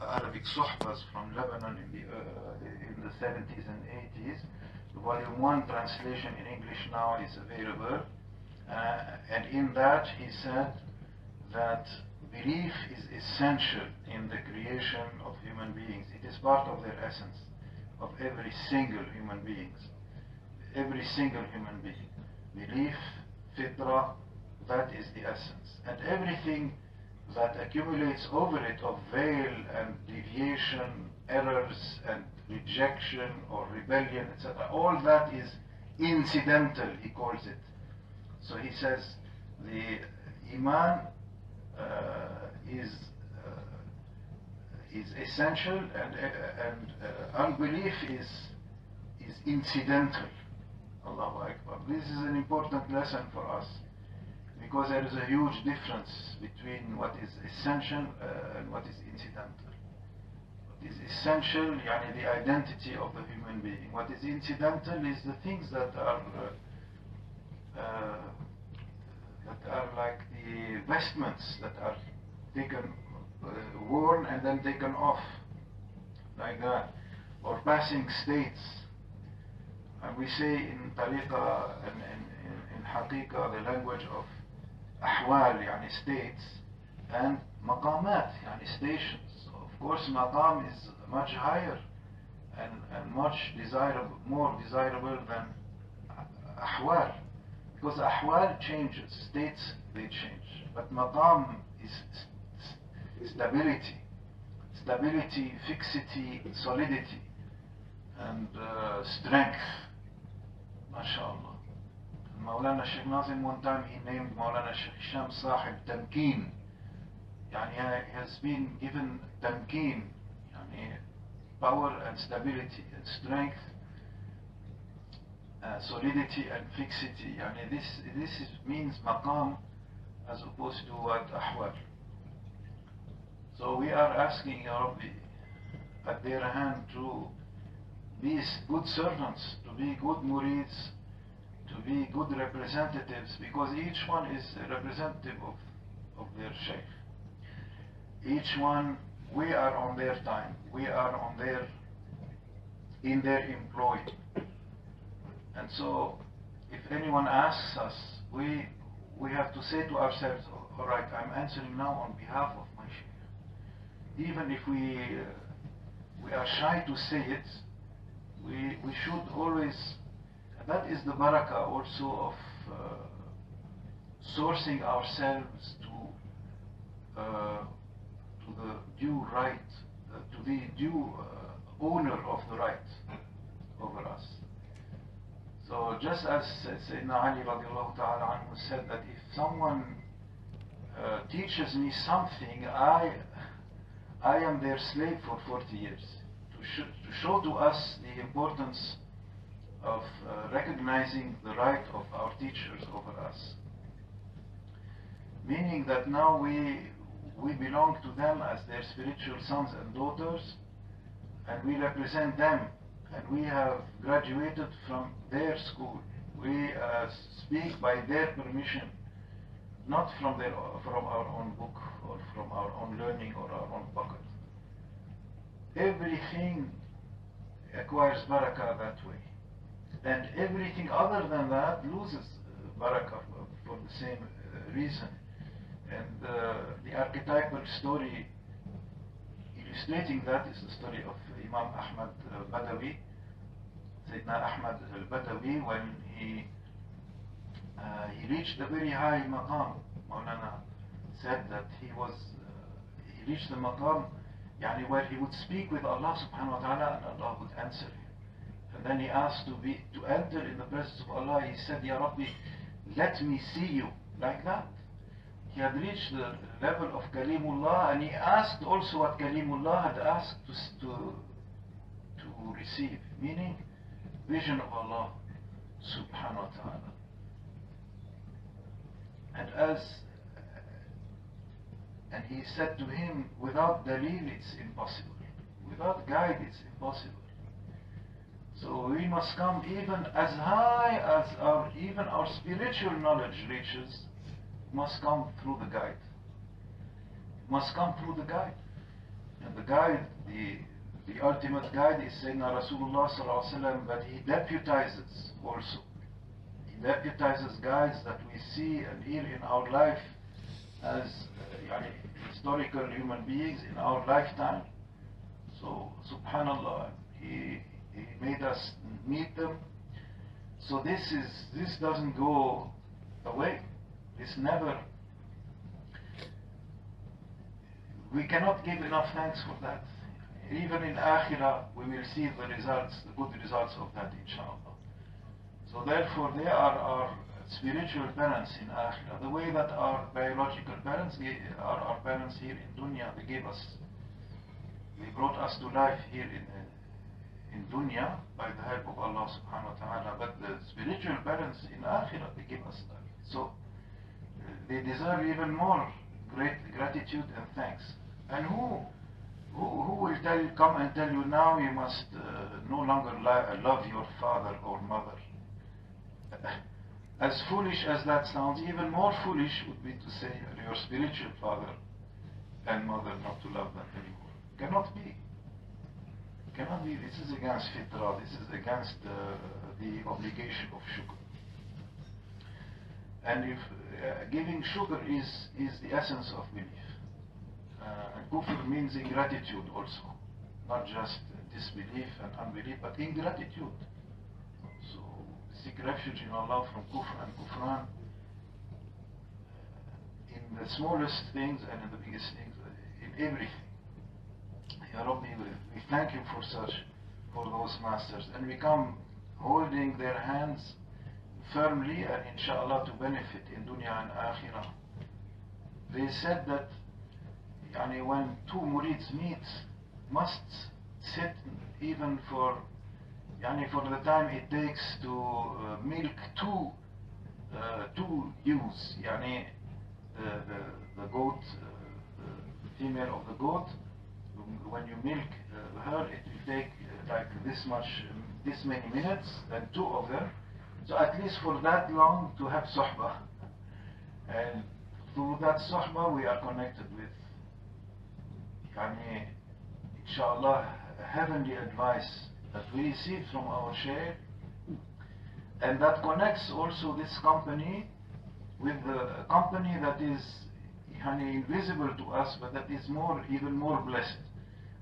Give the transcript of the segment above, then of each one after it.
Arabic Suhbas from Lebanon in the 70s and 80s. The volume 1 translation in English now is available. And in that he said that belief is essential in the creation of human beings. It is part of their essence, of every single human being. Every single human being. Belief, fitra, that is the essence. And everything that accumulates over it of veil and deviation, errors and rejection or rebellion, etc., all that is incidental, he calls it. So he says the Iman is essential, and unbelief is incidental. Allahu Akbar. This is an important lesson for us, because there is a huge difference between what is essential and what is incidental. What is essential, yani the identity of the human being. What is incidental is the things that are like the vestments that are taken, worn and then taken off, like that, or passing states. And we say in Tariqa and in Haqiqa, the language of ahwal, yani states, and maqamat, yani stations. Of course, maqam is much higher and much desirable, more desirable than ahwal, because ahwal changes, states they change, but maqam is stability, fixity, solidity, and strength. MashaAllah. Mawlana Shaykh Nazim, one time he named Mawlana Shaykh Hisham Sahib Tamkeen. Yani he has been given Tamkeen, yani power and stability and strength, solidity and fixity. Yani this means maqam as opposed to what ahwal. So we are asking Ya Rabbi at their hand to be good servants, to be good murids, to be good representatives, because each one is a representative of their Shaykh. Each one, we are on their time, we are in their employ. And so if anyone asks us, we have to say to ourselves, all right, I'm answering now on behalf of my Shaykh. Even if we are shy to say it, we should always, that is the barakah also of sourcing ourselves to the due right, to the due owner of the right over us. So just as Sayyidina Ali radiallahu ta'ala anhu said that if someone teaches me something, I am their slave for 40 years. To show to us the importance of recognizing the right of our teachers over us. Meaning that now we belong to them as their spiritual sons and daughters, and we represent them, and we have graduated from their school. We speak by their permission, not from our own book or from our own learning or our own pocket. Everything acquires barakah that way, and everything other than that loses barakah for the same reason. And the archetypal story illustrating that is the story of Imam Ahmad al-Badawi, Sayyidina Ahmad al-Badawi, when he reached the very high maqam. Mawlana said that he reached the maqam yani where he would speak with Allah subhanahu wa ta'ala and Allah would answer him. And then he asked to enter in the presence of Allah. He said, Ya Rabbi, let me see you, like that. He had reached the level of Kalimullah, and he asked also what Kalimullah had asked to receive, meaning vision of Allah subhanahu wa ta'ala. And he said to him, without dalil it's impossible, without guide it's impossible. So we must come even as high as even our spiritual knowledge reaches, must come through the guide. Must come through the guide. And the guide, the ultimate guide is Sayyidina Rasulullah sallallahu alaihi wasallam, but he deputizes also. He deputizes guides that we see and hear in our life as historical human beings in our lifetime. So, subhanallah, he made us meet them. So this doesn't go away. This never. We cannot give enough thanks for that. Even in Akhirah, we will see the results, the good results of that, inshallah. So therefore, they are our spiritual parents in Akhirah. The way that our biological parents are our parents here in dunya. They brought us to life here in dunya by the help of Allah subhanahu wa ta'ala. But the spiritual parents in Akhirah, they give us life. So they deserve even more great gratitude and thanks. And who will come and tell you now you must no longer love your father or mother? As foolish as that sounds, even more foolish would be to say your spiritual father and mother not to love them anymore. Cannot be. Cannot be. This is against fitrah. This is against the obligation of shukr. And if giving shukr is the essence of belief. And kufr means ingratitude also, not just disbelief and unbelief, but ingratitude. So seek refuge in Allah from kufr and kufran in the smallest things and in the biggest things, in everything. Ya Rabbi, we thank you for those masters, and we come holding their hands firmly and inshallah to benefit in dunya and akhirah. They said that when two murids meet, must sit even for the time it takes to milk two ewes. The goat, the female of the goat, when you milk her, it will take like this many minutes, and two of them. So at least for that long to have suhbah. And through that suhbah we are connected with inshallah heavenly advice that we receive from our Shaykh, and that connects also this company with the company that is invisible to us, but that is even more blessed.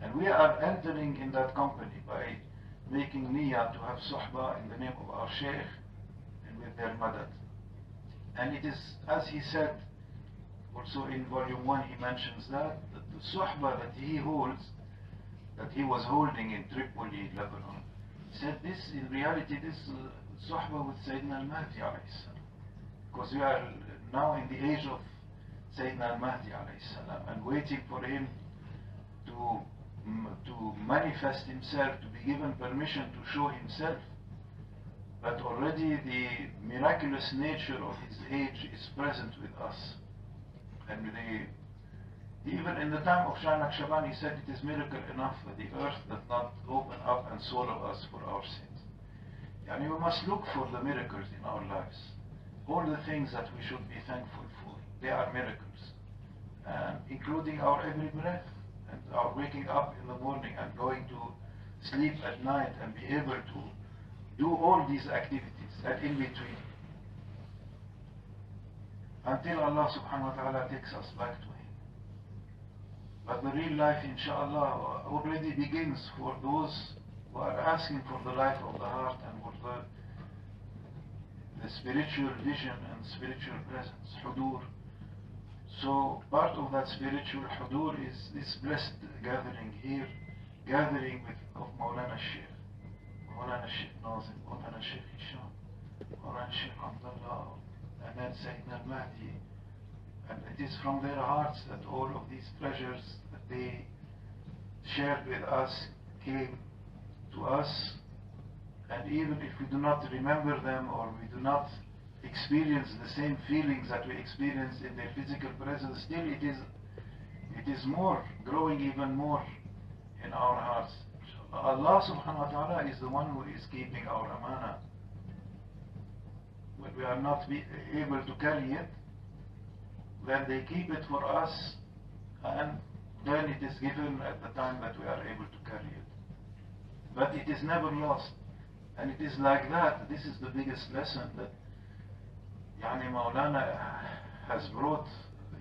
And we are entering in that company by making niyyah to have suhbah in the name of our Shaykh and with their madad. And it is, as he said, also in volume 1 he mentions that the suhbah that he holds, that he was holding in Tripoli, Lebanon, he said this, in reality, this suhbah with Sayyidina al-Mahdi alayhi salam. Because we are now in the age of Sayyidina al-Mahdi alayhi salam, and waiting for him to manifest himself, to be given permission to show himself. But already the miraculous nature of his age is present with us. And even in the time of Shah Naqshbandi, he said it is miracle enough that the earth does not open up and swallow us for our sins. We must look for the miracles in our lives. All the things that we should be thankful for, they are miracles. Including our every breath, and our waking up in the morning and going to sleep at night, and be able to do all these activities and in between, until Allah subhanahu wa ta'ala takes us back to Him. But the real life, inshallah, already begins for those who are asking for the life of the heart and for the spiritual vision and spiritual presence, hudur. So part of that spiritual hudur is this blessed gathering here, gathering of Mawlana Shaykh, Mawlana Shaykh Nazim, Mawlana Shaykh Hisham, Mawlana Shaykh Abdullah, and then Sayyidina al-Mahdi. And it is from their hearts that all of these treasures that they shared with us came to us. And even if we do not remember them, or we do not experience the same feelings that we experience in their physical presence, still it is more, growing even more in our hearts. Allah subhanahu wa ta'ala is the one who is keeping our amana. When we are not able to carry it, then they keep it for us, and then it is given at the time that we are able to carry it. But it is never lost. And it is like that. This is the biggest lesson that Yani Mawlana has brought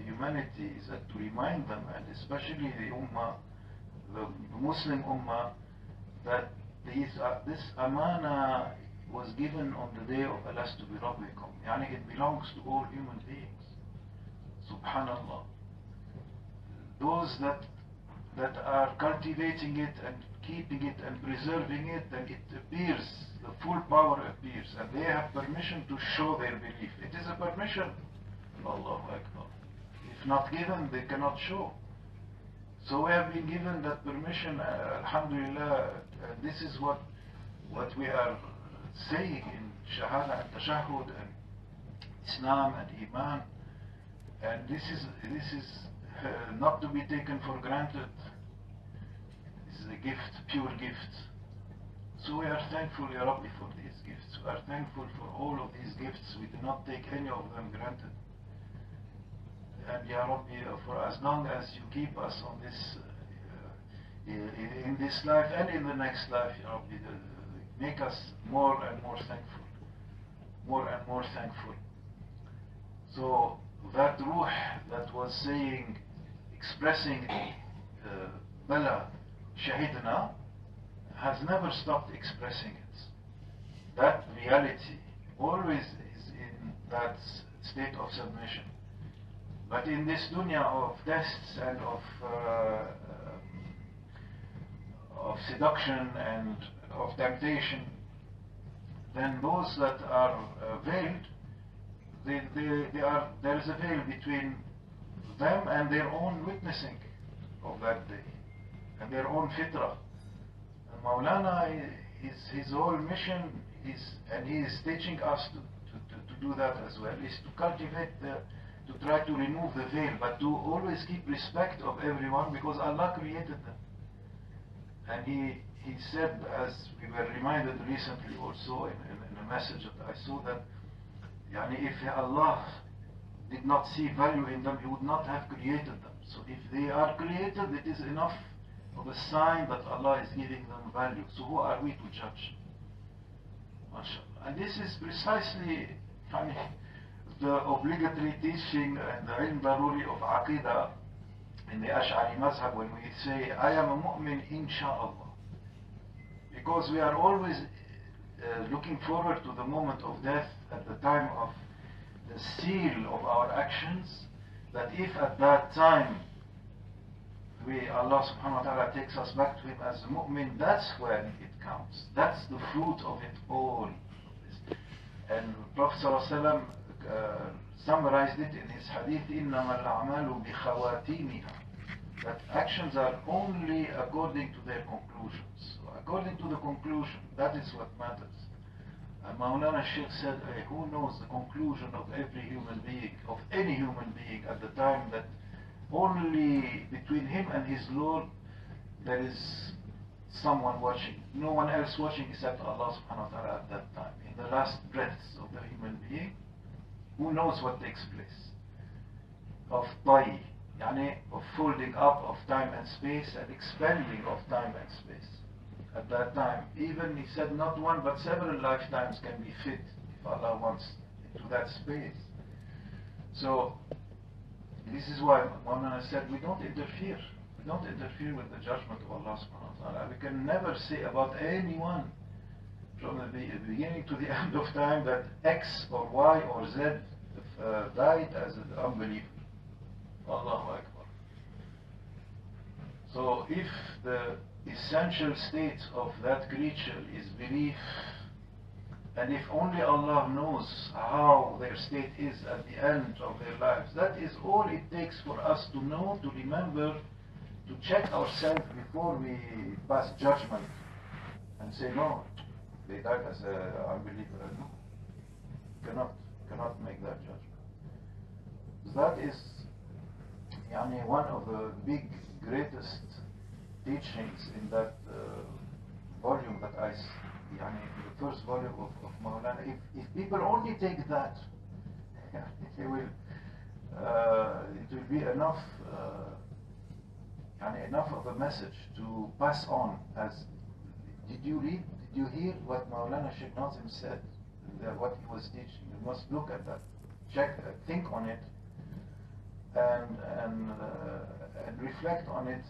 humanity, is that to remind them, and especially the Ummah, the Muslim Ummah, that this Amana was given on the day of a-lastu bi-Rabbikum. Yani it belongs to all human beings. Subhanallah. Those that are cultivating it and keeping it and preserving it, then it appears, the full power appears, and they have permission to show their belief. It is a permission. Allahu Akbar. If not given, they cannot show. So we have been given that permission, alhamdulillah. This is what we are saying in Shahada and Tashahud and Islam and Iman. And this is not to be taken for granted. This is a gift, pure gift. So we are thankful, Ya Rabbi, for these gifts. We are thankful for all of these gifts. We do not take any of them granted. And Ya Rabbi, for as long as you keep us on this, in this life and in the next life, Ya Rabbi, make us more and more thankful. More and more thankful. So that ruh that was saying, expressing Bala, Shahidna, has never stopped expressing it. That reality always is in that state of submission. But in this dunya of tests and of seduction and of temptation, then those that are veiled, there is a veil between them and their own witnessing of that day and their own fitrah. And Mawlana, his whole mission is, and he is teaching us to do that as well, is to cultivate to try to remove the veil, but to always keep respect of everyone, because Allah created them. And he said, as we were reminded recently also in a message that I saw, that yani, if Allah did not see value in them, He would not have created them. So if they are created, it is enough of a sign that Allah is giving them value. So who are we to judge? MashaAllah. And this is precisely yani, the obligatory teaching and the ilm daruri of Aqidah in the Ash'ari Mazhab, when we say, I am a mu'min insha'Allah. Because we are always looking forward to the moment of death, at the time of the seal of our actions, that if at that time Allah subhanahu wa ta'ala takes us back to Him as a mu'min, that's when it counts. That's the fruit of it all. And Prophet sallallahu alaihi wasallam summarized it in his hadith, إِنَّمَا الْأَعْمَالُ بِخَوَاتِيمِهَا, that actions are only according to their conclusions. So according to the conclusion, that is what matters. And Mawlana Shaykh said, who knows the conclusion of every human being, of any human being, at the time that only between him and his Lord there is someone watching, no one else watching except Allah subhanahu wa ta'ala at that time. In the last breaths of the human being, who knows what takes place? Of ta'i, yani of folding up of time and space and expanding of time and space. At that time, even he said not one but several lifetimes can be fit, if Allah wants, into that space. So this is why Mawlana said, we don't interfere. We don't interfere with the judgment of Allah subhanahu wa ta'ala. We can never say about anyone from the beginning to the end of time that X or Y or Z died as an unbeliever. Allahu Akbar. So if the essential state of that creature is belief, and if only Allah knows how their state is at the end of their lives, that is all it takes for us to know, to remember, to check ourselves before we pass judgment and say, no, they died as an unbeliever. No, cannot make that judgment. That is yani, one of the big, greatest teachings in that volume that I yani, the first volume of Mawlana. If people only take that, it will be enough enough of a message to pass on. As did you read? Did you hear what Mawlana Shaykh Nazim said? What he was teaching. You must look at that, check, think on it, and reflect on it.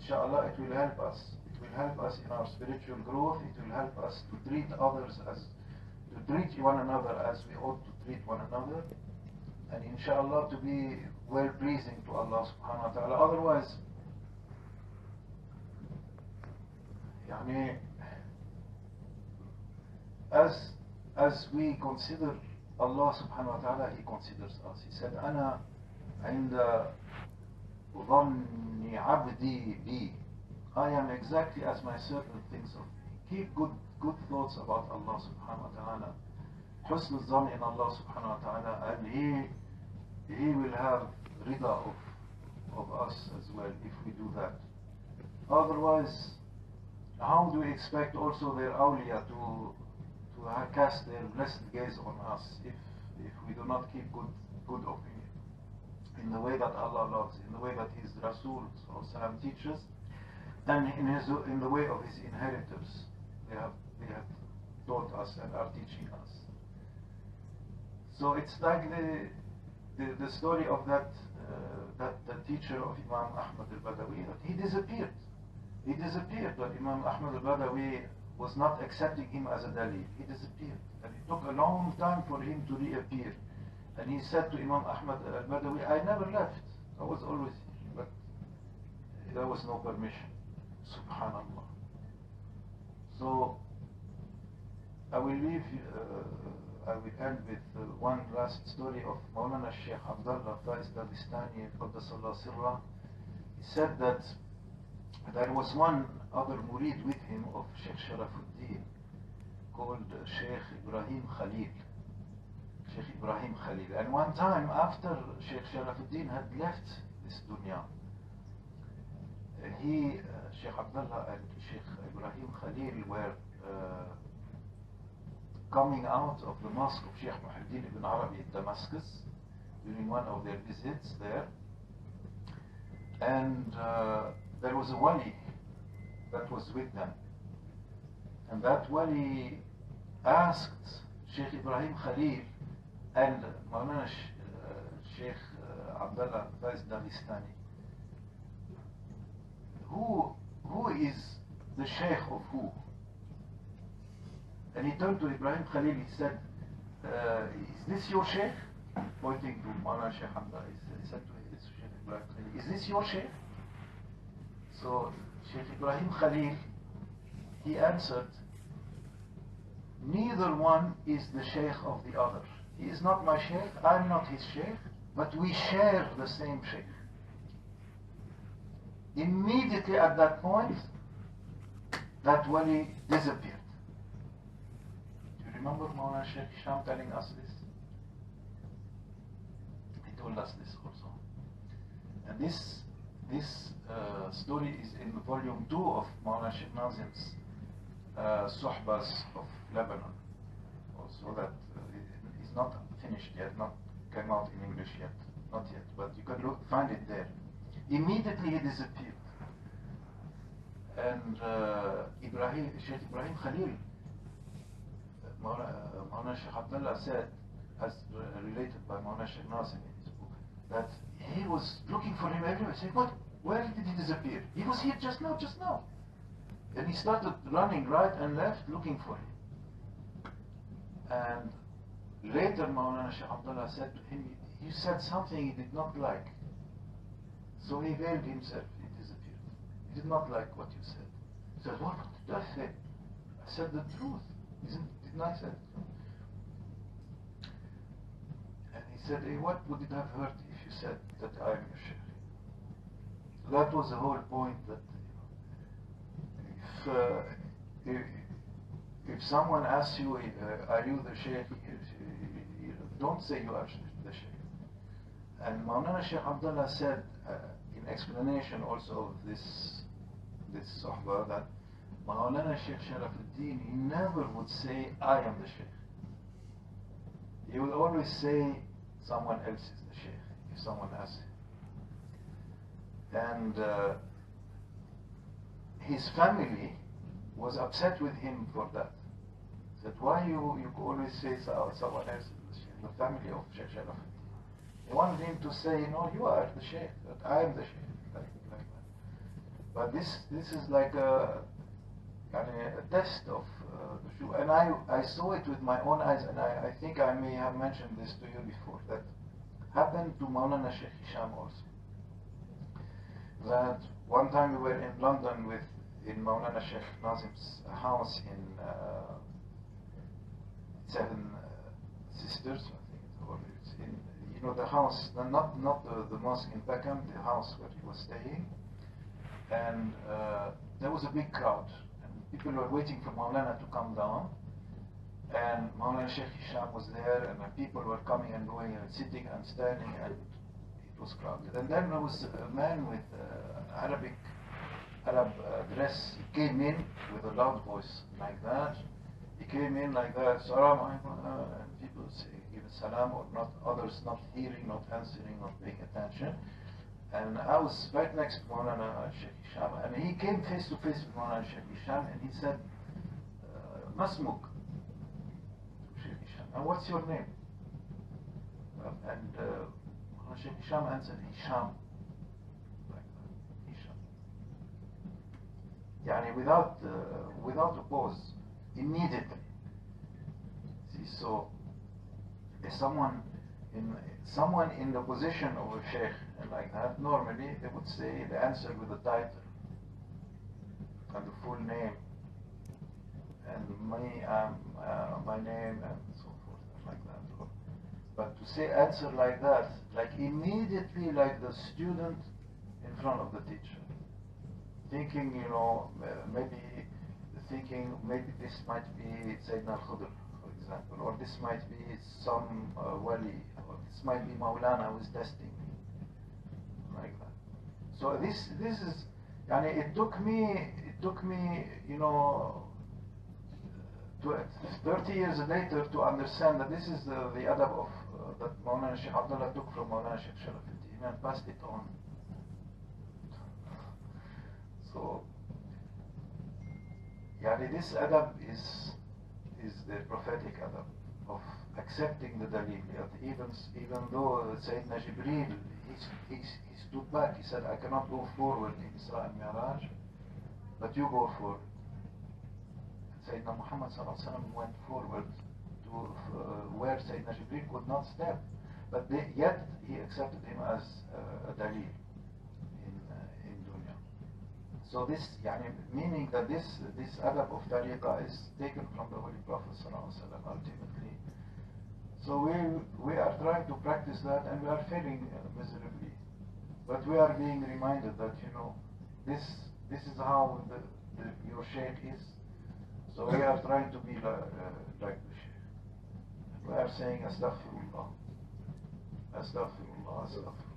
Inshallah, it will help us. It will help us in our spiritual growth. It will help us to treat others to treat one another as we ought to treat one another, and inshallah to be well pleasing to Allah subhanahu wa ta'ala. Otherwise, as we consider Allah subhanahu wa ta'ala, He considers us. He said, أنا عند ظن عبدي بي. I am exactly as my servant thinks of me. Keep good thoughts about Allah subhanahu wa ta'ala. Husn al-Zan in Allah subhanahu wa ta'ala, and He will have rida of us as well if we do that. Otherwise, how do we expect also their awliya to cast their blessed gaze on us if we do not keep good opinion in the way that Allah loves, in the way that His Rasul teaches, and in the way of His inheritors they have taught us and are teaching us. So it's like the story of that teacher of Imam Ahmad al-Badawi, that he disappeared. He disappeared, but Imam Ahmad al-Badawi was not accepting him as a dalil. He disappeared, and it took a long time for him to reappear. And he said to Imam Ahmad al-Badawi, I never left, I was always here, but there was no permission. Subhanallah. So I will end with one last story of Mawlana Shaykh Abdullah Daghistani Qaddasallahu Sirra. He said that there was one other murid with him of Shaykh Sharafuddin called Shaykh Ibrahim Khalil. Shaykh Ibrahim Khalil. And one time after Shaykh Sharafuddin had left this dunya, Shaykh Abdullah and Shaykh Ibrahim Khalil were coming out of the mosque of Shaykh Muhammadan ibn Arabi in Damascus during one of their visits there, and there was a wali that was with them, and that wali asked Shaykh Ibrahim Khalil and Mawlana Shaykh Abdullah Daghistani, who is the Shaykh of who? And he turned to Ibrahim Khalil, he said, is this your Shaykh? Pointing to Mawlana Shaykh Abdullah, he said to his Shaykh Ibrahim Khalil, is this your Shaykh? So Shaykh Ibrahim Khalil, he answered, neither one is the Shaykh of the other. He is not my Shaykh, I am not his Shaykh, but we share the same Shaykh. Immediately at that point, that wali disappeared. Do you remember Mawlana Shaykh Hisham telling us this? He told us this also. And this story is in volume 2 of Mawlana Shaykh Nazim's Suhbas of Lebanon. Also that is not finished yet, not came out in English yet, not yet, but you can find it there. Immediately he disappeared. And Shaykh Ibrahim Khalil, Mawlana Shaykh Abdullah said, as related by Mawlana Shaykh Nazim in his book, that he was looking for him everywhere, saying, what? Where did he disappear? He was here just now. And he started running right and left looking for him. And later Mawlana Shaykh Abdullah said to him, you said something he did not like. So he veiled himself, he disappeared. He did not like what you said. He said, what did I say? I said the truth. Didn't I say the truth? And he said, hey, what would it have hurt if you said that I am your Shaykh? So that was the whole point, that if someone asks you, are you the Shaykh? Don't say you are the Shaykh. And Mawlana Shaykh Abdullah said, in explanation also of this sohbah, that Mawlana Shaykh Sharafuddin, he never would say, I am the Shaykh. He would always say, someone else is the Shaykh, if someone asks him. And his family was upset with him for that. Said, why you always say someone else in the family of Shaykh Sharafuddin? They wanted him to say, no, you are the Shaykh, that I am the Shaykh, like that. But this is like a test of the truth. And I saw it with my own eyes, and I think I may have mentioned this to you before, that happened to Mawlana Shaykh Hisham also. That one time we were in London in Mawlana Shaykh Nazim's house in Seven Sisters, I think, or it's in, the house, not the mosque in Peckham, the house where he was staying. And there was a big crowd, and people were waiting for Mawlana to come down. And Mawlana Shaykh Hisham was there, and people were coming and going and sitting and standing, and it was crowded. And then there was a man with Arab dress. He came in with a loud voice like that. He came in like that, Salam alaikum, and people say, give a salam, or not, others not hearing, not answering, not paying attention. And I was right next to Mawlana Shaykh Hisham, and he came face to face with Mawlana Shaykh Hisham, and he said, Masmuk, Shaykh Hisham, and what's your name? And Mawlana Shaykh Hisham answered, Hisham, like that, Hisham. Yani without a pause, immediately. See, so if someone in the position of a sheikh and like that, normally they would say the answer with the title and the full name and my name and so forth, like that. But to say answer like that, like immediately, like the student in front of the teacher, thinking, maybe this might be Sayyidina al-Khudr, for example, or this might be some wali, or this might be Mawlana who is testing me, like that. So this is, it took me, 30 years later to understand that this is the adab of that Mawlana Shaykh Abdullah took from Mawlana Shaykh Sharafuddin and passed it on. So, this adab is the prophetic adab of accepting the dalil. Even though Sayyidina Jibreel, he stood back, he said, I cannot go forward in Isra and Mi'raj, but you go forward. Sayyidina Muhammad went forward to where Sayyidina Jibreel could not step, but yet he accepted him as a dalil. So this, meaning that this adab of tariqah is taken from the Holy Prophet ultimately. So we are trying to practice that, and we are failing miserably. But we are being reminded that this is how your shaykh is. So we are trying to be like the shaykh. We are saying astaghfirullah, astaghfirullah, astaghfirullah.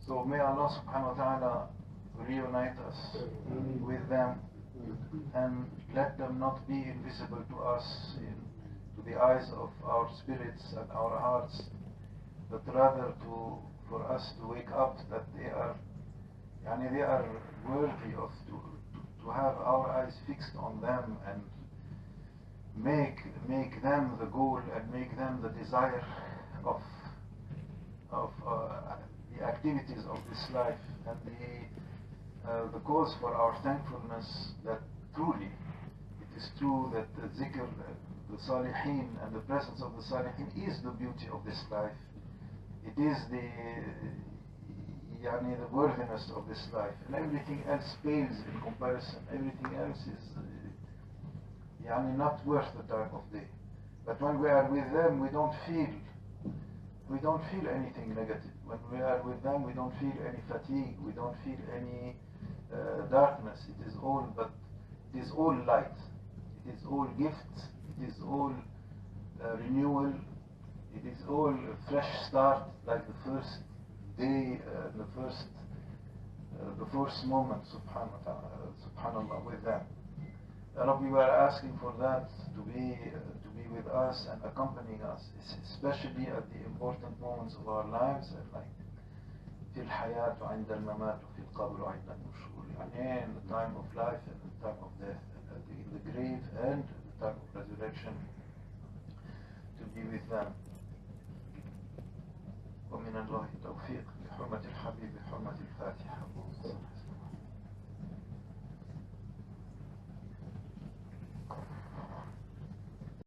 So may Allah subhanahu wa ta'ala reunite us with them and let them not be invisible to us, to the eyes of our spirits and our hearts, but rather for us to wake up that they are worthy of to have our eyes fixed on them and make them the goal and make them the desire of the activities of this life, and the cause for our thankfulness that truly it is true that the zikr, the salihin and the presence of the salihin is the beauty of this life. It is the worthiness of this life, and everything else pales in comparison. Everything else is not worth the time of day. But when we are with them, we don't feel anything negative. When we are with them, we don't feel any fatigue, we don't feel any darkness. It is all light. It is all gift. It is all renewal. It is all a fresh start, like the first day, the first moment, subhanallah, with them. Rabbi, we are asking for that to be with us and accompanying us, especially at the important moments of our lives, like في الحياة وعند الممات وفي القبر وعند الموت. in the time of life and the time of death, and in the grave and the time of resurrection, to be with them.